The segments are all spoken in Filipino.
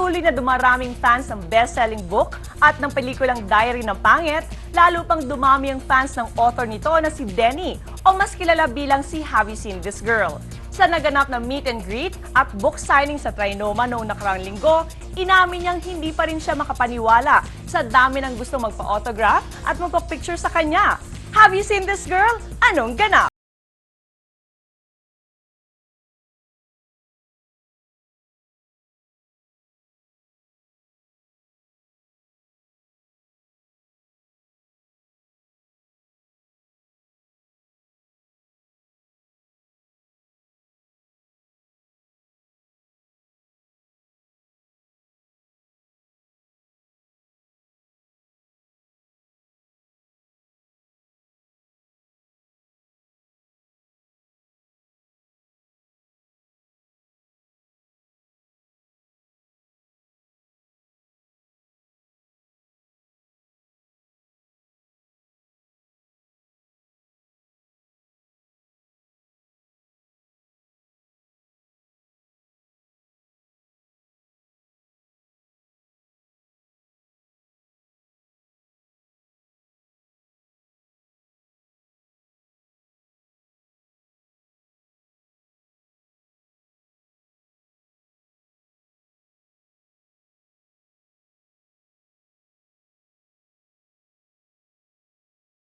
patuloy na dumaraming fans ng best-selling book at ng pelikulang Diary ng Pangit, lalo pang dumami ang fans ng author nito na si Denny o mas kilala bilang si Have You Seen This Girl. Sa naganap na meet and greet at book signing sa Trinoma noong nakaraang linggo, inamin niyang hindi pa rin siya makapaniwala sa dami ng gustong magpa-autograph at magpa-picture sa kanya. Have you seen this girl? Anong ganap?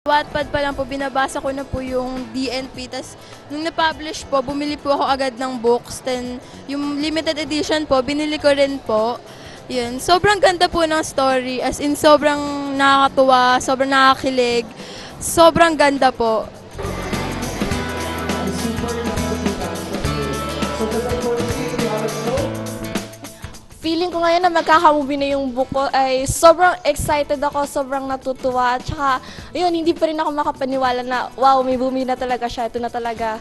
Wattpad pa lang po, binabasa ko na po yung DNP. Tapos, nung na-publish po, bumili po ako agad ng books. Then, yung limited edition po, binili ko rin po. Yun. Sobrang ganda po ng story. As in, sobrang nakakatuwa, sobrang nakakilig. Sobrang ganda po. Feeling ko ngayon na magkakamovie na yung book ko ay sobrang excited ako, sobrang natutuwa. At saka, yun, hindi pa rin ako makapaniwala na, wow, may bumili na talaga siya. Ito na talaga.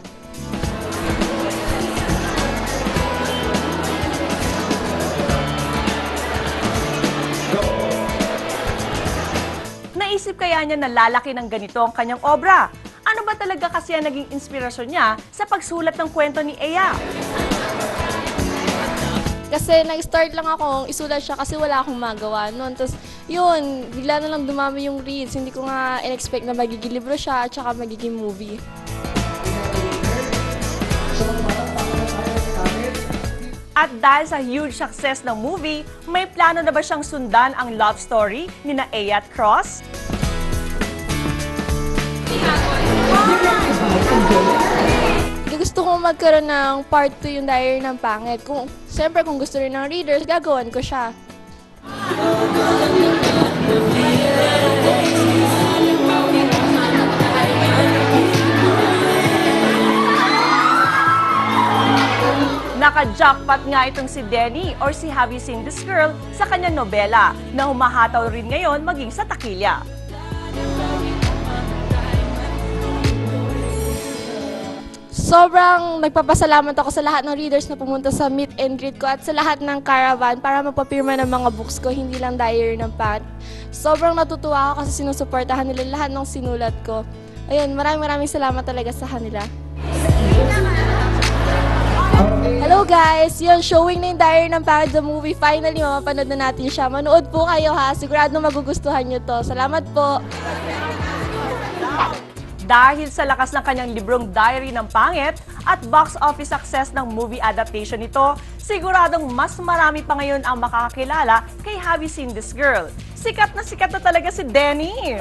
Naisip kaya niya na lalaki ng ganito ang kanyang obra? Ano ba talaga kasi ang naging inspirasyon niya sa pagsulat ng kwento ni Ea? Kasi nag-start lang akong isulat siya kasi wala akong magawa noon. Tapos yun, bigla na lang dumami yung reads. Hindi ko nga in-expect na magiging libro siya at saka magiging movie. At dahil sa huge success ng movie, may plano na ba siyang sundan ang love story ni na Ea at Cross? Gusto ko magkaroon ng part 2 yung Diary ng Pangit. Siyempre, kung gusto rin ng readers, gagawin ko siya. Naka-jackpot nga itong si Denny or si Have You Seen This Girl sa kanyang nobela na humahataw rin ngayon maging sa takilya. Sobrang nagpapasalamat ako sa lahat ng readers na pumunta sa meet and greet ko at sa lahat ng caravan para magpapirma ng mga books ko, hindi lang Diary ng Pangit. Sobrang natutuwa ako kasi sinusuportahan nila lahat ng sinulat ko. Ayun, maraming salamat talaga sa kanila. Hello guys! Yun, showing na yung Diary ng Pangit, the movie. Finally, mapapanood na natin siya. Manood po kayo ha. Sigurado magugustuhan nyo to. Salamat po! Dahil sa lakas ng kanyang librong Diary ng Pangit at box office success ng movie adaptation nito, siguradong mas marami pa ngayon ang makakakilala kay Have You Seen This Girl. Sikat na talaga si Denny!